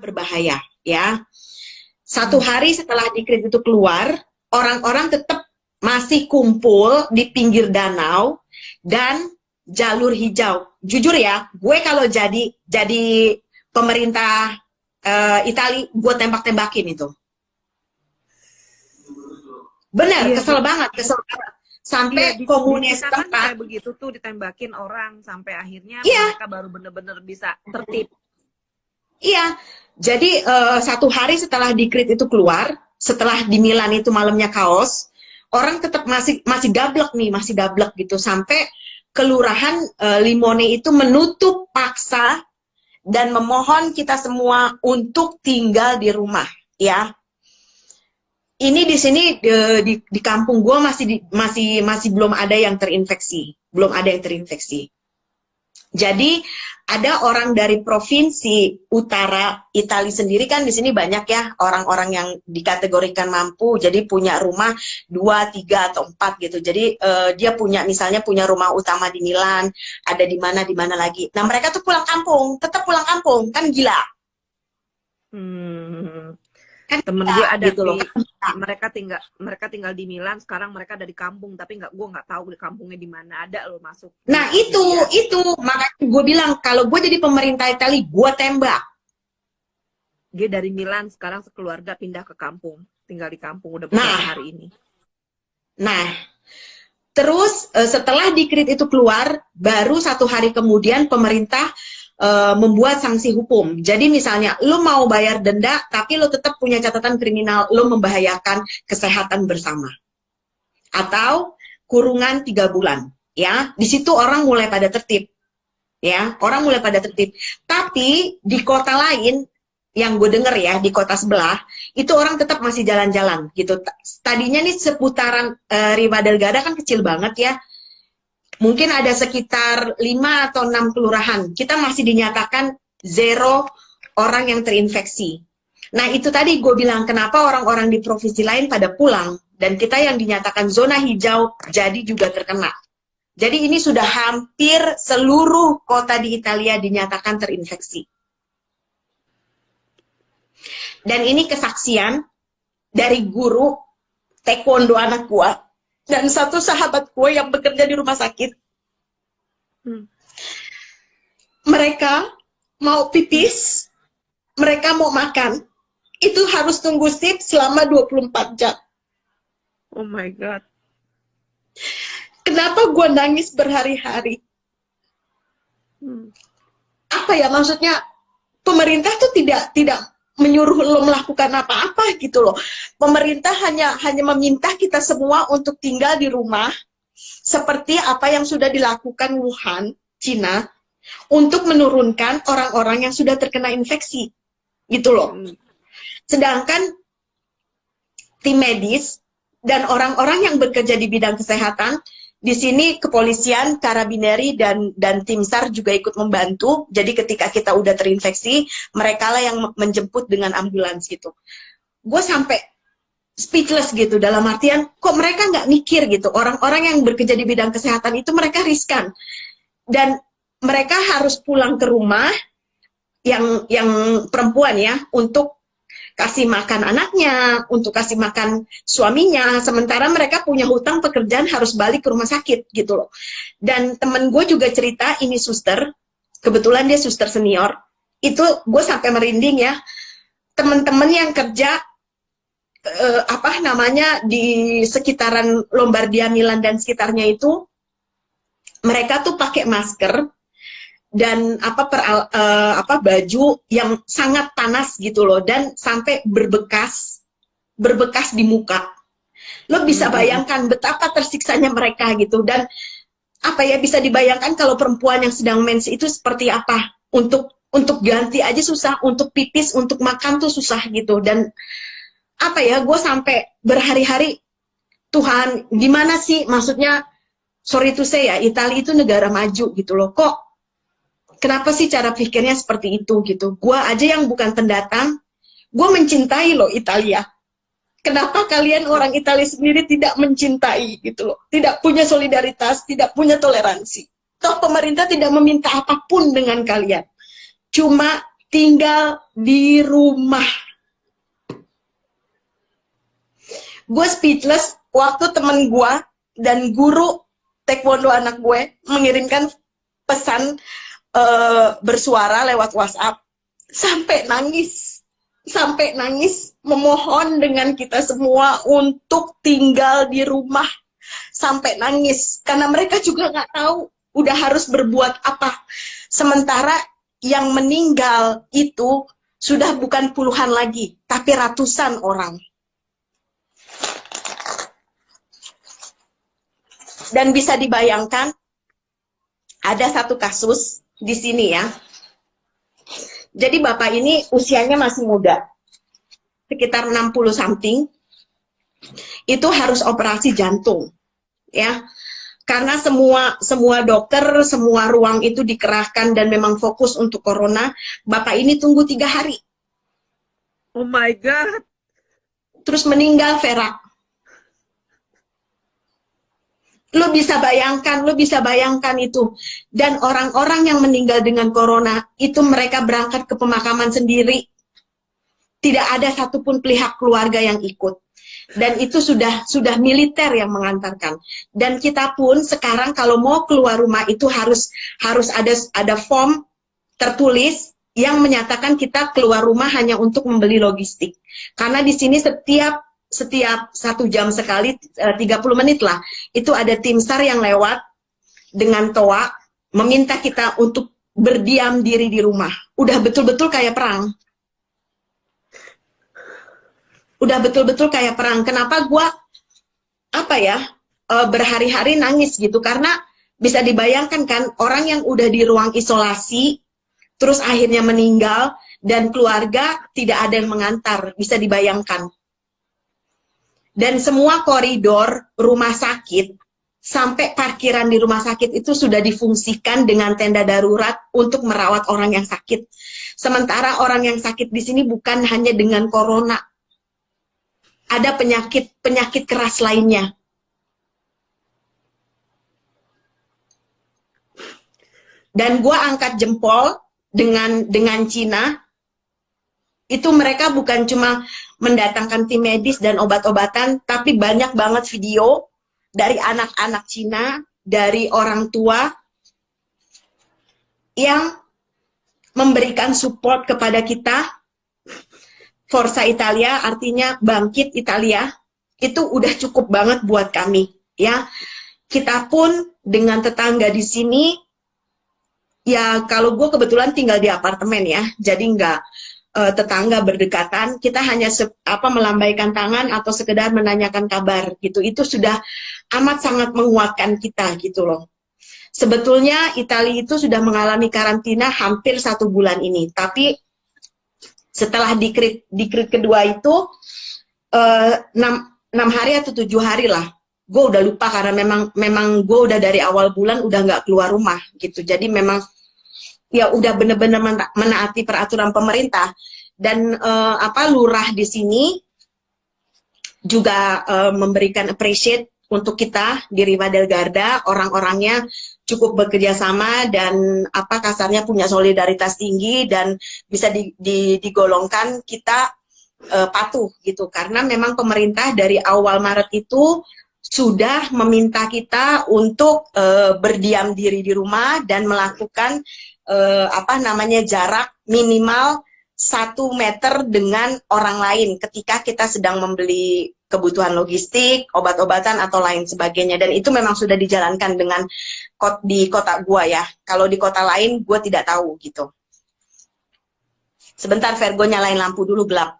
berbahaya, ya. Satu hari setelah dekret itu keluar, orang-orang tetap masih kumpul di pinggir danau dan jalur hijau. Jujur ya, gue kalau jadi pemerintah Itali, gue tembak-tembakin itu. Bener, Iya, kesel banget. Sampai iya, komunis kita kan tempat. kayak begitu tuh, ditembakin orang sampai akhirnya Iya. mereka baru bener-bener bisa tertib. Iya, jadi satu hari setelah dekret itu keluar, setelah di Milan itu malamnya kaos, orang tetap masih dablek nih, masih dablek gitu, sampai kelurahan Limone itu menutup paksa dan memohon kita semua untuk tinggal di rumah, ya. Ini di sini di kampung gue masih belum ada yang terinfeksi, Jadi ada orang dari provinsi utara Italia sendiri, kan di sini banyak ya orang-orang yang dikategorikan mampu, jadi punya rumah 2, 3 atau 4 gitu. Jadi dia misalnya punya rumah utama di Milan, ada di mana lagi. Nah, mereka tuh tetap pulang kampung, kan gila. Kan Temen gue ada gitu loh. mereka tinggal di Milan, sekarang mereka ada di kampung, tapi gue nggak tahu di kampungnya di mana, ada lo masuk. Nah itu makanya gue bilang kalau gue jadi pemerintah Italia, gue tembak. Dia dari Milan sekarang sekeluarga pindah ke kampung, tinggal di kampung udah beberapa hari ini. Nah, terus setelah dekret itu keluar, baru 1 hari kemudian pemerintah membuat sanksi hukum. Jadi misalnya lo mau bayar denda tapi lo tetap punya catatan kriminal, lo membahayakan kesehatan bersama, atau kurungan 3 bulan, ya. Di situ orang mulai pada tertib, ya, tapi di kota lain yang gue denger ya, di kota sebelah itu orang tetap masih jalan-jalan gitu. Tadinya nih seputaran Riva del Garda kan kecil banget ya, mungkin ada sekitar 5 atau 6 kelurahan, kita masih dinyatakan 0 orang yang terinfeksi. Nah itu tadi gue bilang kenapa orang-orang di provinsi lain pada pulang, dan kita yang dinyatakan zona hijau jadi juga terkena. Jadi ini sudah hampir seluruh kota di Italia dinyatakan terinfeksi. Dan ini kesaksian dari guru taekwondo anak gue dan satu sahabat gue yang bekerja di rumah sakit. Mereka mau pipis, mereka mau makan, itu harus tunggu shift selama 24 jam. Oh my God. Kenapa gue nangis berhari-hari? Apa ya, maksudnya pemerintah tuh tidak menyuruh lo melakukan apa-apa gitu loh. Pemerintah hanya meminta kita semua untuk tinggal di rumah, seperti apa yang sudah dilakukan Wuhan, Cina, untuk menurunkan orang-orang yang sudah terkena infeksi, gitu loh. Sedangkan tim medis dan orang-orang yang bekerja di bidang kesehatan, di sini kepolisian, karabineri, dan tim SAR juga ikut membantu. Jadi ketika kita udah terinfeksi, mereka lah yang menjemput dengan ambulans gitu. Gue sampai speechless gitu, dalam artian kok mereka nggak mikir gitu. Orang-orang yang bekerja di bidang kesehatan itu mereka riskan. Dan mereka harus pulang ke rumah, yang perempuan ya, untuk kasih makan anaknya, untuk kasih makan suaminya, sementara mereka punya hutang pekerjaan harus balik ke rumah sakit gitu loh. Dan temen gue juga cerita, ini suster, kebetulan dia suster senior, itu gue sampai merinding ya, temen-temen yang kerja di sekitaran Lombardia, Milan dan sekitarnya itu, mereka tuh pakai masker dan baju yang sangat panas gitu loh, dan sampai berbekas di muka. Lo bisa bayangkan betapa tersiksanya mereka gitu. Dan bisa dibayangkan kalau perempuan yang sedang mens itu seperti apa, untuk ganti aja susah, untuk pipis, untuk makan tuh susah gitu. Dan gue sampai berhari-hari, Tuhan gimana sih, maksudnya sorry to say ya, Italia itu negara maju gitu loh, kok kenapa sih cara pikirnya seperti itu gitu. Gue aja yang bukan pendatang, gue mencintai loh Italia. Kenapa kalian orang Italia sendiri tidak mencintai gitu loh. Tidak punya solidaritas, tidak punya toleransi. Toh pemerintah tidak meminta apapun dengan kalian. Cuma tinggal di rumah. Gue speechless waktu temen gue dan guru taekwondo anak gue mengirimkan pesan bersuara lewat WhatsApp, sampai nangis memohon dengan kita semua untuk tinggal di rumah, sampai nangis karena mereka juga nggak tahu udah harus berbuat apa. Sementara yang meninggal itu sudah bukan puluhan lagi, tapi ratusan orang. Dan bisa dibayangkan, ada satu kasus di sini ya. Jadi bapak ini usianya masih muda, sekitar 60 something, itu harus operasi jantung, ya. Karena semua dokter, semua ruang itu dikerahkan dan memang fokus untuk corona. Bapak ini tunggu 3 hari. Oh my God. Terus meninggal, Vera. Lo bisa bayangkan itu. Dan orang-orang yang meninggal dengan corona, itu mereka berangkat ke pemakaman sendiri. Tidak ada satupun pihak keluarga yang ikut. Dan itu sudah militer yang mengantarkan. Dan kita pun sekarang kalau mau keluar rumah itu harus ada form tertulis yang menyatakan kita keluar rumah hanya untuk membeli logistik. Karena di sini setiap 1 jam sekali, 30 menit lah, itu ada tim SAR yang lewat dengan toa meminta kita untuk berdiam diri di rumah. Udah betul-betul kayak perang. Udah betul-betul kayak perang. Kenapa gue berhari-hari nangis gitu? Karena bisa dibayangkan kan, orang yang udah di ruang isolasi terus akhirnya meninggal dan keluarga tidak ada yang mengantar. Bisa dibayangkan. Dan semua koridor rumah sakit sampai parkiran di rumah sakit itu sudah difungsikan dengan tenda darurat untuk merawat orang yang sakit. Sementara orang yang sakit di sini bukan hanya dengan corona. Ada penyakit keras lainnya. Dan gue angkat jempol dengan Cina. Itu mereka bukan cuma mendatangkan tim medis dan obat-obatan, tapi banyak banget video dari anak-anak Cina, dari orang tua yang memberikan support kepada kita. Forza Italia artinya bangkit Italia, itu udah cukup banget buat kami, ya. Kita pun dengan tetangga di sini, ya kalau gue kebetulan tinggal di apartemen ya, jadi nggak tetangga berdekatan, kita hanya melambaikan tangan atau sekedar menanyakan kabar gitu. Itu sudah amat sangat menguatkan kita gitu loh. Sebetulnya Italia itu sudah mengalami karantina hampir 1 bulan ini, tapi setelah dikrit kedua itu 6 hari atau 7 hari lah. Gue udah lupa karena memang gue udah dari awal bulan udah nggak keluar rumah gitu. Jadi memang ya udah bener-bener menaati peraturan pemerintah. Dan lurah di sini juga memberikan appreciate untuk kita di Riva del Garda, orang-orangnya cukup bekerja sama dan kasarnya punya solidaritas tinggi dan bisa digolongkan kita patuh gitu, karena memang pemerintah dari awal Maret itu sudah meminta kita untuk berdiam diri di rumah dan melakukan jarak minimal 1 meter dengan orang lain ketika kita sedang membeli kebutuhan logistik, obat-obatan atau lain sebagainya. Dan itu memang sudah dijalankan di kota gua ya. Kalau di kota lain gua tidak tahu gitu. Sebentar Virgo, nyalain lampu dulu, gelap.